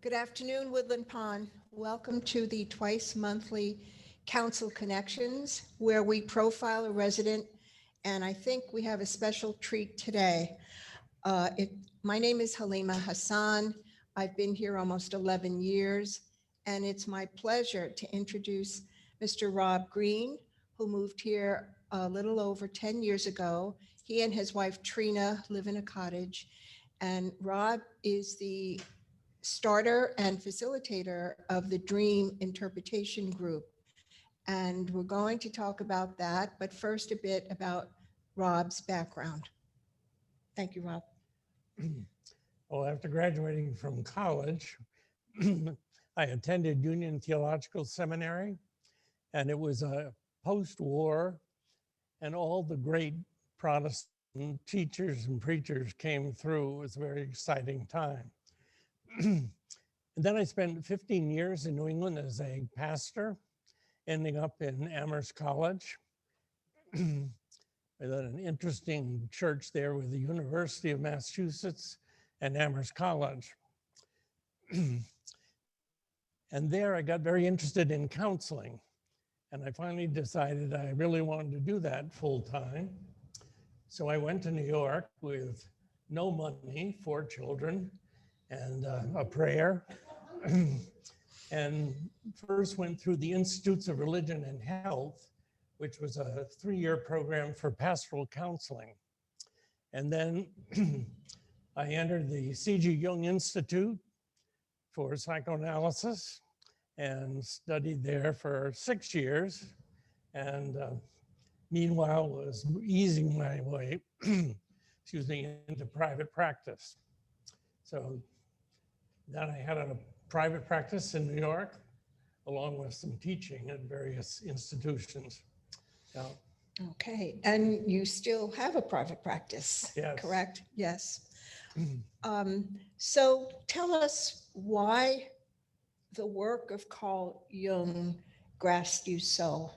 Good afternoon, Woodland Pond. Welcome to the twice monthly Council Connections, where we profile a resident, and I think we have a special treat today. My name is Halima Hassan. I've been here almost 11 years, and it's my pleasure to introduce Mr. Rob Green, who moved here a little over 10 years ago. He and his wife Trina live in a cottage, and Rob is the starter and facilitator of the Dream Interpretation Group. And we're going to talk about that, but first a bit about Rob's background. Thank you, Rob. Well, after graduating from college, I attended Union Theological Seminary, and it was a post-war, and all the great Protestant teachers and preachers came through. It was a very exciting time. And then I spent 15 years in New England as a pastor, ending up in Amherst College. I had an interesting church there with the University of Massachusetts and Amherst College. And there I got very interested in counseling. And I finally decided I really wanted to do that full time. So I went to New York with no money, 4 children, and a prayer. And first went through the Institutes of Religion and Health, which was a 3-year program for pastoral counseling. And then I entered the C.G. Jung Institute for psychoanalysis and studied there for 6 years. And meanwhile was easing my way, excuse me, into private practice. So then I had a private practice in New York, along with some teaching at various institutions. Now, Okay, and you still have a private practice, Yes. correct? Yes. So tell us why the work of Carl Jung grasped you so.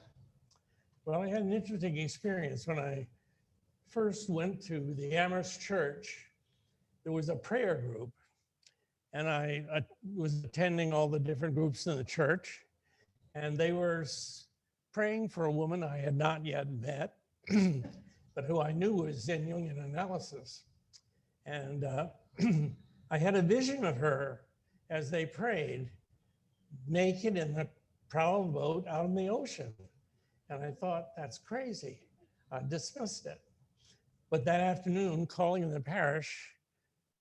well, I had an interesting experience when I first went to the Amherst Church. There was a prayer group, and I was attending all the different groups in the church, and they were praying for a woman I had not yet met, but who I knew was in Jungian analysis. And I had a vision of her as they prayed, naked in the prow of a boat out in the ocean. And I thought, that's crazy. I dismissed it. But that afternoon, calling in the parish,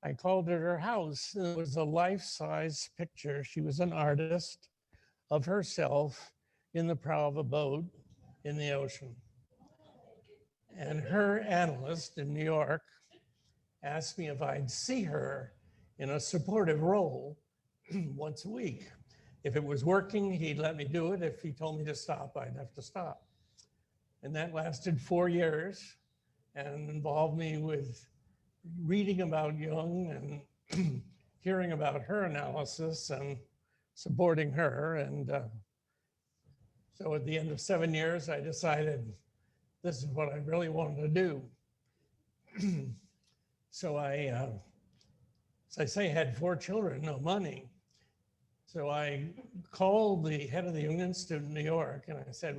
I called at her house, and it was a life-size picture. She was an artist of herself in the prow of a boat in the ocean. And her analyst in New York asked me if I'd see her in a supportive role once a week. If it was working, he'd let me do it. If he told me to stop, I'd have to stop. And that lasted 4 years and involved me with reading about Jung and hearing about her analysis and supporting her. And so at the end of 7 years, I decided this is what I really wanted to do. So I, as I say, had 4 children, no money. So I called the head of the Jung Institute in New York, and I said,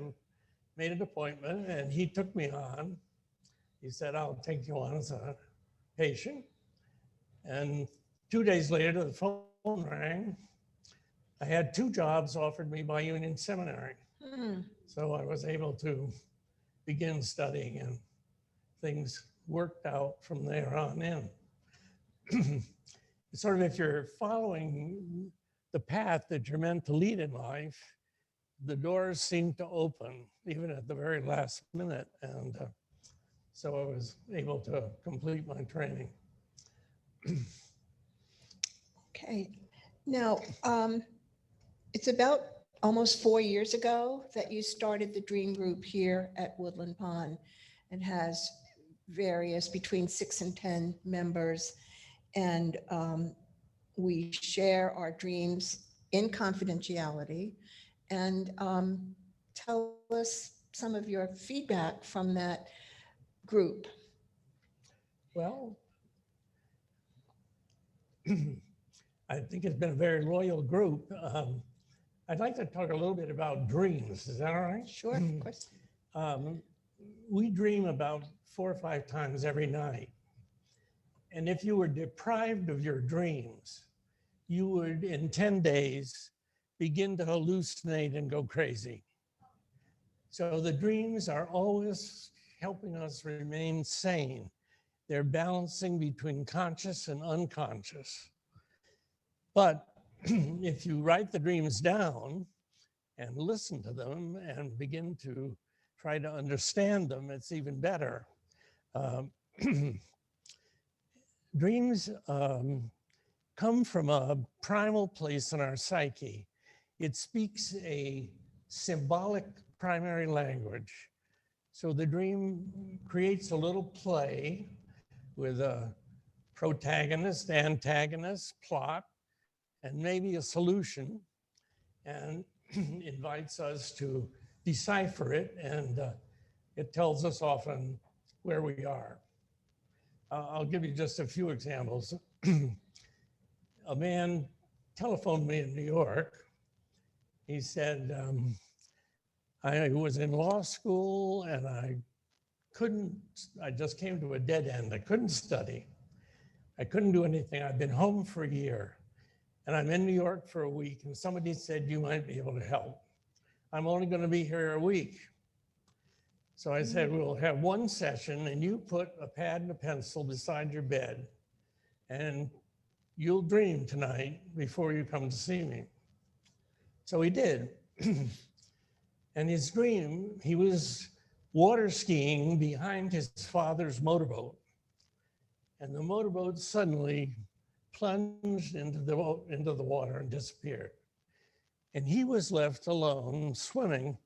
made an appointment, and he took me on. He said, I'll take you on as a patient. And 2 days later, the phone rang. I had 2 jobs offered me by Union Seminary. So I was able to begin studying, and things worked out from there on in. Sort of if you're following the path that you're meant to lead in life, the doors seem to open even at the very last minute. And so I was able to complete my training. Okay, now it's about almost 4 years ago that you started the Dream Group here at Woodland Pond, and has various between 6 and 10 members. And we share our dreams in confidentiality. And tell us some of your feedback from that group. Well, I think it's been a very loyal group. I'd like to talk a little bit about dreams. Is that all right? Sure, of course. We dream about 4 or 5 times every night. And if you were deprived of your dreams, you would, in 10 days, begin to hallucinate and go crazy. So the dreams are always helping us remain sane. They're balancing between conscious and unconscious. But if you write the dreams down and listen to them and begin to try to understand them, it's even better. Dreams come from a primal place in our psyche. It speaks a symbolic primary language. So the dream creates a little play with a protagonist, antagonist, plot, and maybe a solution, and invites us to decipher it, and it tells us often where we are. I'll give you just a few examples. A man telephoned me in New York. He said, I was in law school and I just came to a dead end. I couldn't study. I couldn't do anything. I've been home for a year and I'm in New York for a week, and somebody said you might be able to help. I'm only going to be here a week. So I said, we'll have one session and you put a pad and a pencil beside your bed and you'll dream tonight before you come to see me. So he did. And his dream, he was water skiing behind his father's motorboat. And the motorboat suddenly plunged into the water and disappeared. And he was left alone swimming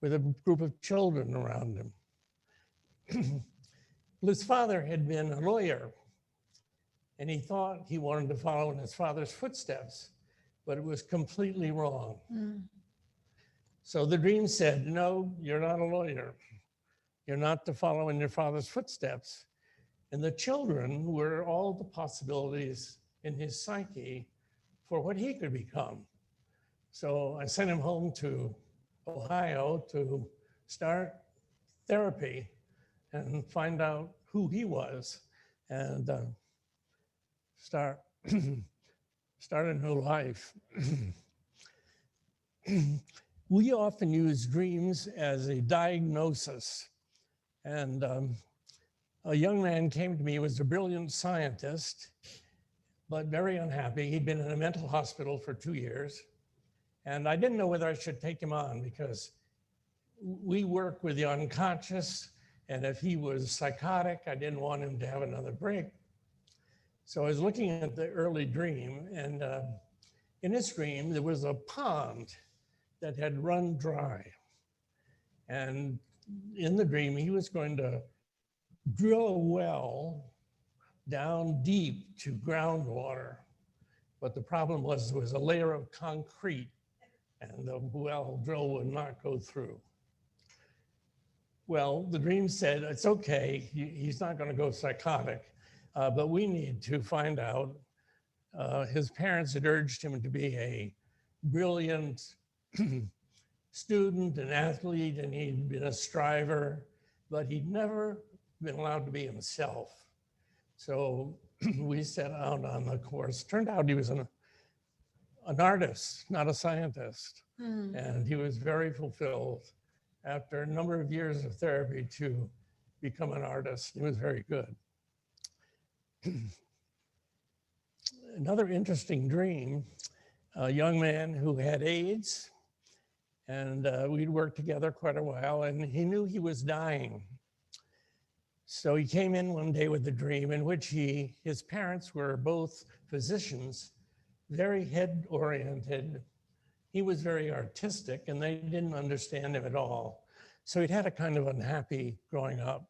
with a group of children around him. His father had been a lawyer, and he thought he wanted to follow in his father's footsteps, but it was completely wrong. So the dream said, no, you're not a lawyer. You're not to follow in your father's footsteps. And the children were all the possibilities in his psyche for what he could become. So I sent him home to Ohio to start therapy and find out who he was and start a new life. We often use dreams as a diagnosis. And a young man came to me, was a brilliant scientist, but very unhappy. He'd been in a mental hospital for 2 years. And I didn't know whether I should take him on because we work with the unconscious. And if he was psychotic, I didn't want him to have another break. So I was looking at the early dream, and in his dream, there was a pond that had run dry. And in the dream, he was going to drill a well down deep to groundwater. But the problem was there was a layer of concrete and the well drill would not go through. Well, the dream said, it's okay, he's not going to go psychotic, but we need to find out. His parents had urged him to be a brilliant student, an athlete, and he'd been a striver, but he'd never been allowed to be himself. So we set out on the course. Turned out he was an artist, not a scientist. And he was very fulfilled after a number of years of therapy to become an artist. He was very good. Another interesting dream, a young man who had AIDS, and we'd worked together quite a while, and he knew he was dying. So he came in one day with a dream in which his parents were both physicians, very head-oriented. He was very artistic, and they didn't understand him at all. So he'd had a kind of unhappy growing up.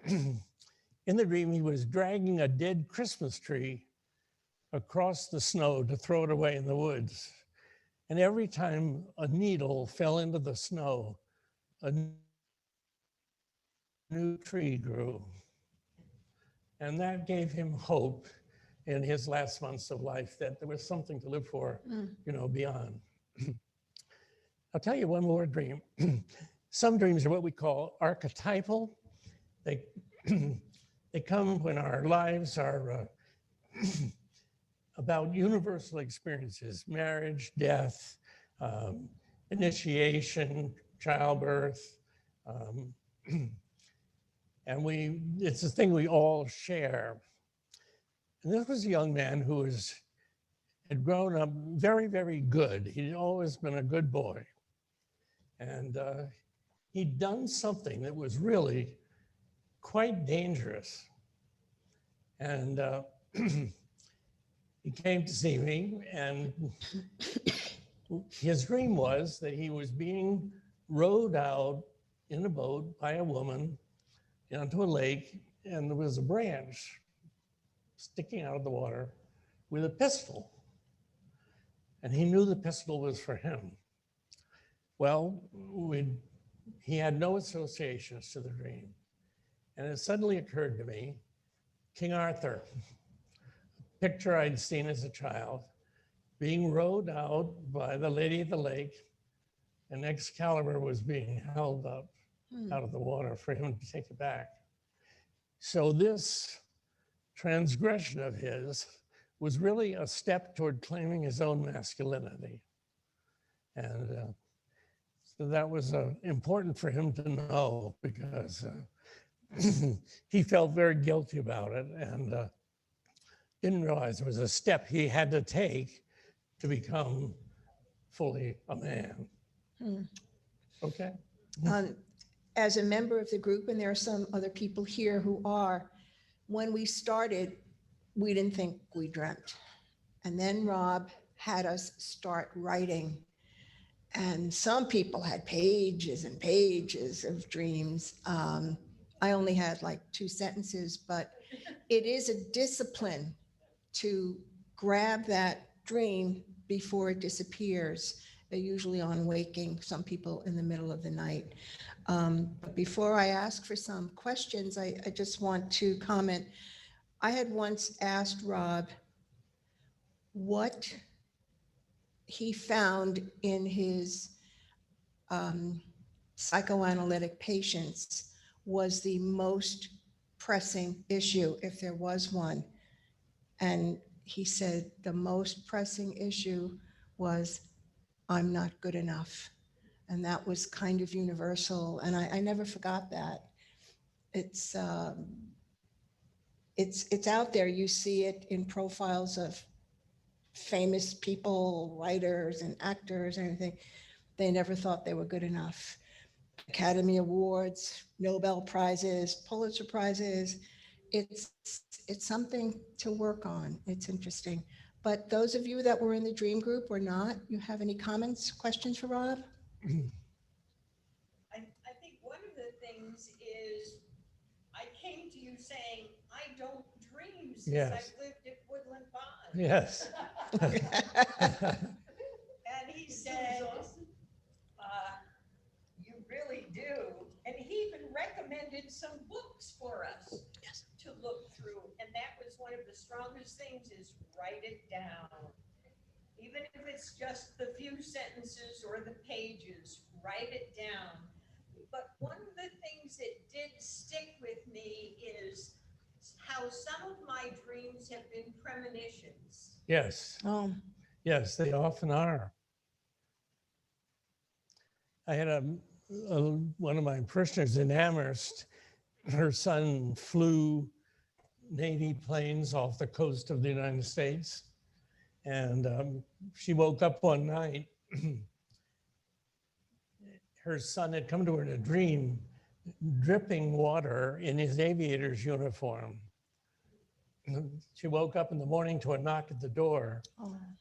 In the dream, he was dragging a dead Christmas tree across the snow to throw it away in the woods. And every time a needle fell into the snow, a new tree grew. And that gave him hope in his last months of life, that there was something to live for, beyond. I'll tell you one more dream. Some dreams are what we call archetypal. They, they come when our lives are about universal experiences: marriage, death, initiation, childbirth. And it's a thing we all share. And this was a young man who had grown up very, very good. He'd always been a good boy. And he'd done something that was really quite dangerous. And he came to see me, and his dream was that he was being rowed out in a boat by a woman onto a lake, and there was a branch sticking out of the water with a pistol. And he knew the pistol was for him. Well, he had no associations to the dream. And it suddenly occurred to me, King Arthur, a picture I'd seen as a child, being rowed out by the Lady of the Lake, and Excalibur was being held up out of the water for him to take it back. So this transgression of his was really a step toward claiming his own masculinity. And so that was important for him to know, because he felt very guilty about it, and didn't realize it was a step he had to take to become fully a man. Okay. As a member of the group, and there are some other people here who are, when we started, we didn't think we dreamt. And then Rob had us start writing. And some people had pages and pages of dreams. I only had like 2 sentences, but it is a discipline to grab that dream before it disappears. They're usually on waking, some people in the middle of the night. But before I ask for some questions, I just want to comment. I had once asked Rob what he found in his psychoanalytic patients was the most pressing issue, if there was one. And he said the most pressing issue was, I'm not good enough. And that was kind of universal. And I never forgot that. It's out there. You see it in profiles of famous people, writers and actors and everything. They never thought they were good enough. Academy Awards, Nobel Prizes, Pulitzer Prizes. It's something to work on. It's interesting. But those of you that were in the dream group or not, you have any comments, questions for Rob? I think one of the things is I came to you saying, I don't dream since Yes. I've lived at Woodland Pond. Yes. And he said, you really do. And he even recommended some books for us to look through. And that was one of the strongest things, is write it down. Even if it's just the few sentences or the pages, write it down. But one of the things that did stick with me is how some of my dreams have been premonitions. Yes. Oh, Yes, they often are. I had one of my parishioners in Amherst. Her son flew Navy planes off the coast of the United States. And she woke up one night. Her son had come to her in a dream, dripping water in his aviator's uniform. She woke up in the morning to a knock at the door,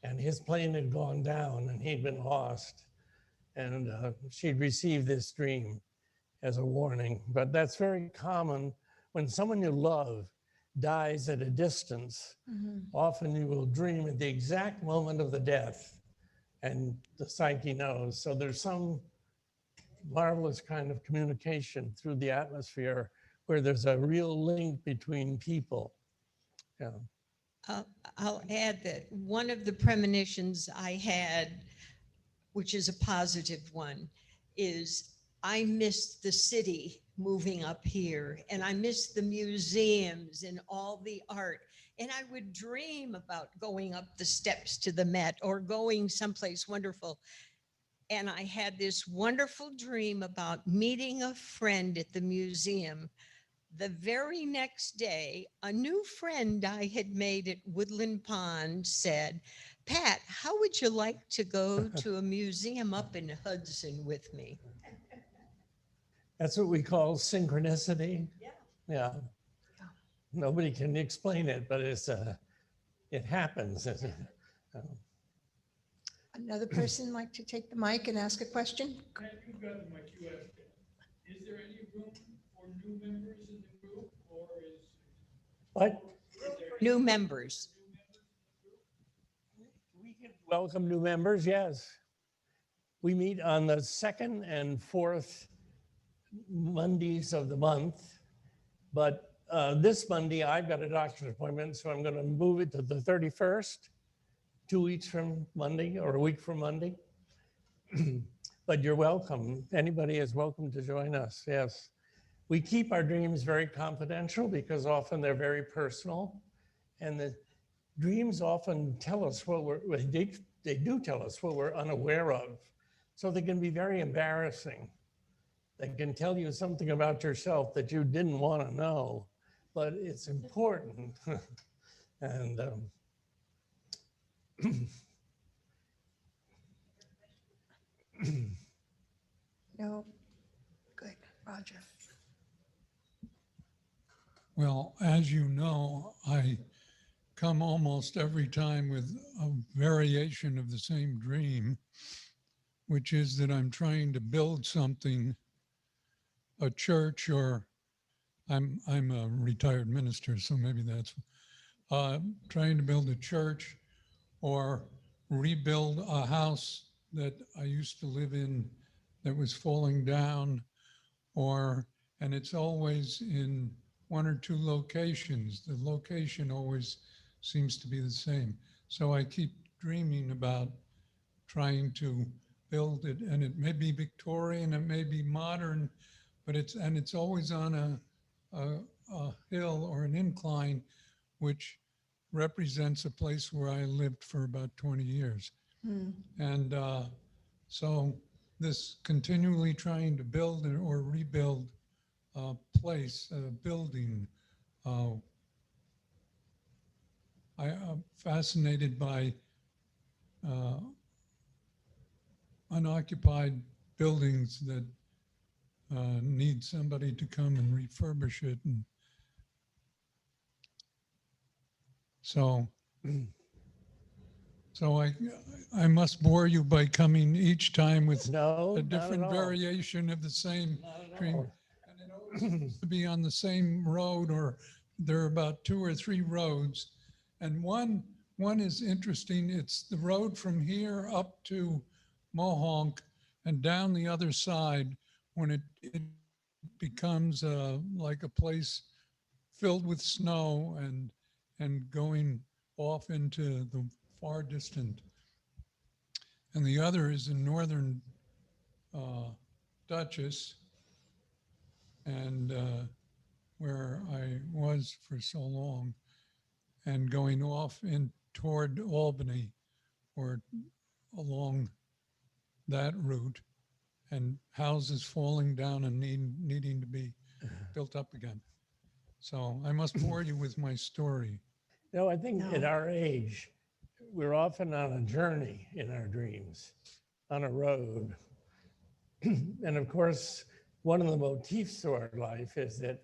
and his plane had gone down and he'd been lost. And she'd received this dream as a warning. But that's very common when someone you love dies at a distance. Often you will dream at the exact moment of the death, and the psyche knows. So there's some marvelous kind of communication through the atmosphere where there's a real link between people. Yeah. I'll add that one of the premonitions I had, which is a positive one, is I missed the city moving up here, and I missed the museums and all the art. And I would dream about going up the steps to the Met or going someplace wonderful. And I had this wonderful dream about meeting a friend at the museum. The very next day, a new friend I had made at Woodland Pond said, "Pat, how would you like to go to a museum up in Hudson with me?" That's what we call synchronicity. Yeah. Yeah. Nobody can explain it, but it happens. Another person like to take the mic and ask a question? Matt, you've got the mic, you asked it. Is there any room for new members in the group, or is? What? New members. We can welcome new members, yes. We meet on the second and fourth Mondays of the month, but this Monday I've got a doctor's appointment, so I'm going to move it to the 31st, 2 weeks from Monday or a week from Monday. But you're welcome. Anybody is welcome to join us, yes. We keep our dreams very confidential because often they're very personal, and the dreams often tell us what they do tell us what we're unaware of. So they can be very embarrassing. They can tell you something about yourself that you didn't want to know, but it's important. And No? Good, Roger. Well, as you know, I come almost every time with a variation of the same dream, which is that I'm trying to build something, a church, or I'm a retired minister, so maybe that's trying to build a church or rebuild a house that I used to live in that was falling down, and it's always in one or two locations. The location always seems to be the same. So I keep dreaming about trying to build it, and it may be Victorian, it may be modern, but it's always on a hill or an incline, which represents a place where I lived for about 20 years. And so this continually trying to build or rebuild a place, a building, I'm fascinated by unoccupied buildings that need somebody to come and refurbish it. And so I must bore you by coming each time with no, a not different at all. variation of the same Not at dream. all. And it always seems to be on the same road, or there are about 2 or 3 roads. And one is interesting. It's the road from here up to Mohonk and down the other side when it becomes like a place filled with snow and going off into the far distant. And the other is in northern Dutchess, and where I was for so long, and going off in toward Albany or along that route, and houses falling down and needing to be built up again. So I must bore you with my story. No, I think at No. our age, we're often on a journey in our dreams, on a road. And of course, one of the motifs to our life is that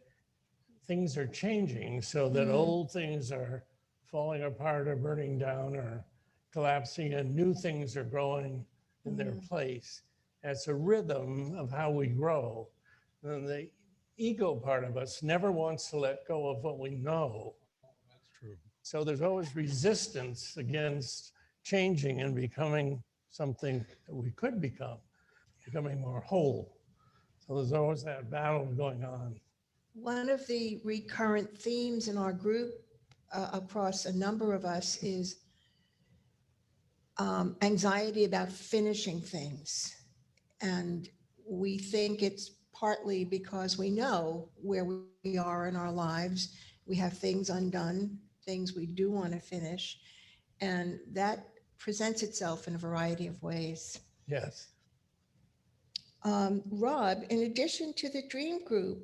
things are changing so that old things are falling apart or burning down or collapsing, and new things are growing in their place. That's a rhythm of how we grow. And the ego part of us never wants to let go of what we know. That's true. So there's always resistance against changing and becoming something that we could become, becoming more whole. So there's always that battle going on. One of the recurrent themes in our group across a number of us is anxiety about finishing things. And we think it's partly because we know where we are in our lives. We have things undone, things we do want to finish. And that presents itself in a variety of ways. Yes. Rob, in addition to the Dream Group,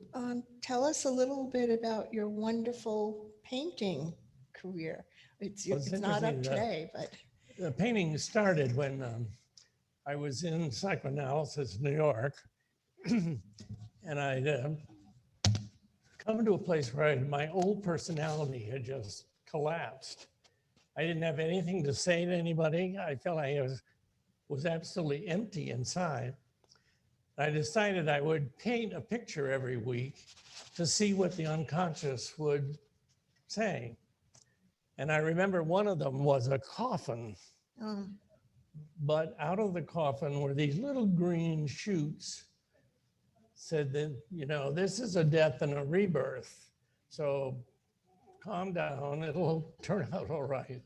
tell us a little bit about your wonderful painting career. It's not up interesting, today, but The painting started when I was in psychoanalysis, New York, and I'd come to a place where my old personality had just collapsed. I didn't have anything to say to anybody. I felt I was absolutely empty inside. I decided I would paint a picture every week to see what the unconscious would say. And I remember one of them was a coffin, but out of the coffin were these little green shoots, said that, you know, this is a death and a rebirth. So calm down, it'll turn out all right.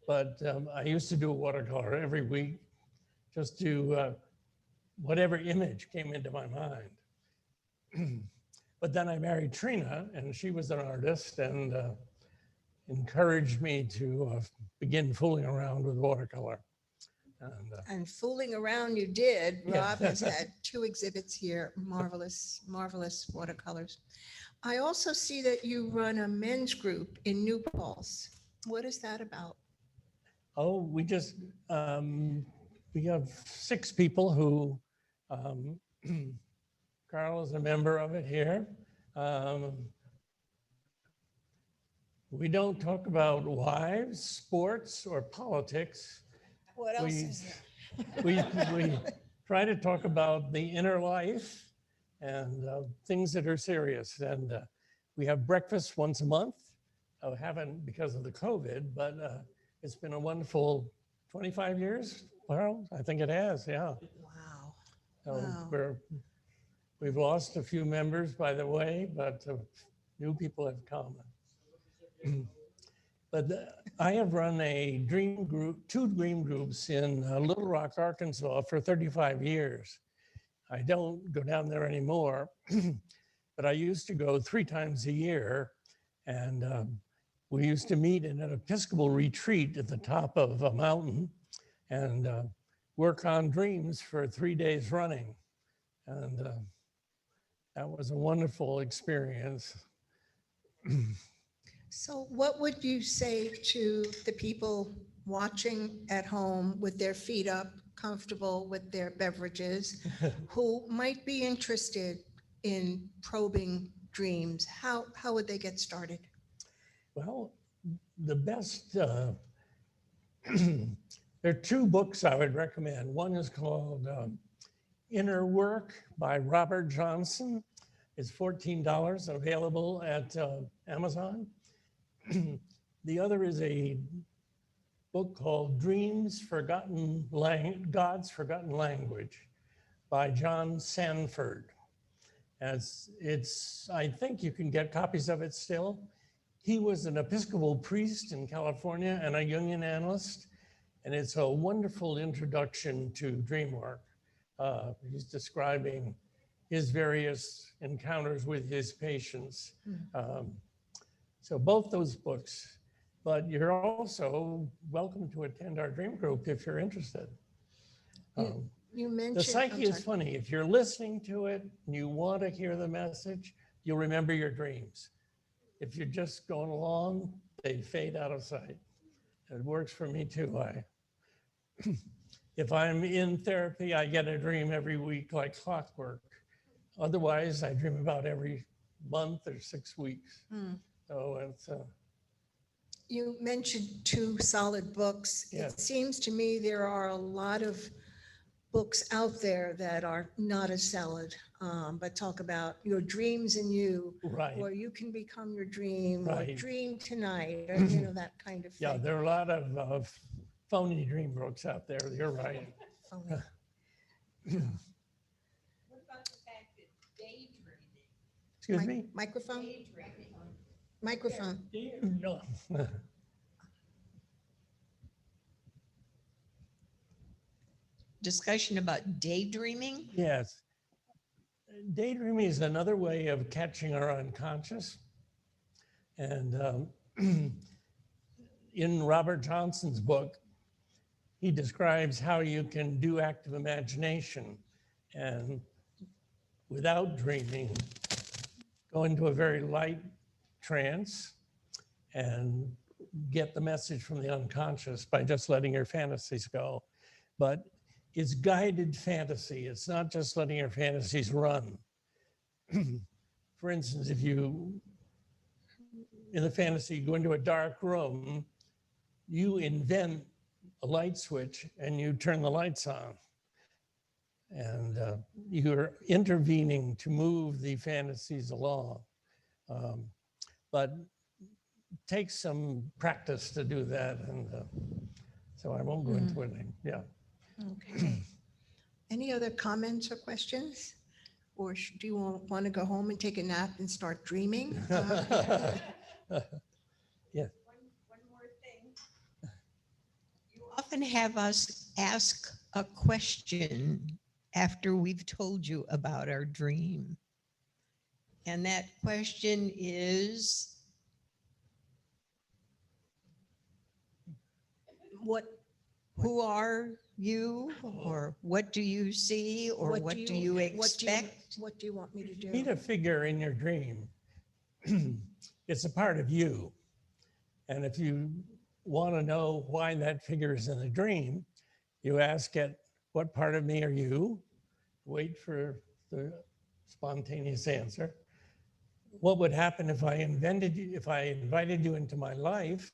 But I used to do a watercolor every week, just to whatever image came into my mind. But then I married Trina, and she was an artist and encouraged me to begin fooling around with watercolor. and fooling around you did. Yeah. Rob has had 2 exhibits here, marvelous, marvelous watercolors. I also see that you run a men's group in New Paltz. What is that about? Oh, we have 6 people who, Carl is a member of it here. We don't talk about wives, sports, or politics. What else We- is there? We try to talk about the inner life and things that are serious. And we have breakfast once a month. I haven't because of the COVID, but it's been a wonderful 25 years. Well, I think it has, yeah. Wow. So Wow. we've lost a few members by the way, but new people have come. But I have run a dream group, 2 dream groups in Little Rock, Arkansas for 35 years. I don't go down there anymore, but I used to go 3 times a year. And we used to meet in an Episcopal retreat at the top of a mountain and work on dreams for 3 days running. And that was a wonderful experience. So what would you say to the people watching at home with their feet up, comfortable with their beverages, who might be interested in probing dreams? How would they get started? Well, the best, there are 2 books I would recommend. One is called Inner Work by Robert Johnson. It's $14, available at Amazon. The other is a book called God's Forgotten Language by John Sanford. I think you can get copies of it still. He was an Episcopal priest in California and a Jungian analyst, and it's a wonderful introduction to dream work. He's describing his various encounters with his patients. So both those books, but you're also welcome to attend our dream group if you're interested. You mentioned The psyche I'm is sorry. funny. If you're listening to it and you want to hear the message, you'll remember your dreams. If you're just going along, they fade out of sight. It works for me too. If I'm in therapy, I get a dream every week like clockwork. Otherwise, I dream about every month or 6 weeks. So it's You mentioned 2 solid books. Yeah. It seems to me there are a lot of books out there that are not as solid, but talk about your dreams in you, right. or you can become your dream, or Right. dream tonight, or that kind of Yeah, thing. there are a lot of phony dream books out there. You're right. Phony. What about the fact that daydreaming, Excuse me? Microphone? daydreaming Microphone. No. Discussion about daydreaming? Yes. Daydreaming is another way of catching our unconscious. And in Robert Johnson's book, he describes how you can do active imagination and without dreaming, go into a very light trance and get the message from the unconscious by just letting your fantasies go. But it's guided fantasy. It's not just letting your fantasies run. For instance, if you, in the fantasy, go into a dark room, you invent a light switch and you turn the lights on. And you're intervening to move the fantasies along. But it takes some practice to do that. And so I won't go into it. Yeah. Okay. Any other comments or questions? Or do you want to go home and take a nap and start dreaming? Yeah. One more thing. You often have us ask a question after we've told you about our dream. And that question is, What, who are you? Or what do you see? Or what do you expect? What do you want me to Meet do? a figure in your dream. It's a part of you. And if you want to know why that figure is in the dream, you ask it, what part of me are you? Wait for the spontaneous answer. What would happen if I invited you into my life?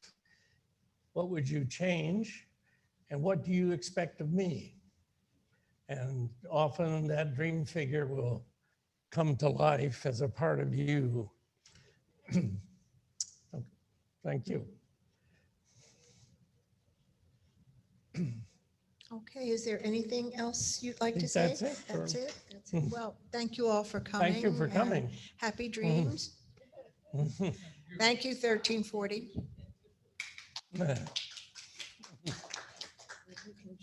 What would you change? And what do you expect of me? And often that dream figure will come to life as a part of you. Thank you. Okay, is there anything else you'd like to think say? that's it for- That's it? That's it. Well, thank you all for coming. Thank you for and coming. Happy dreams. Thank you, 1340. You can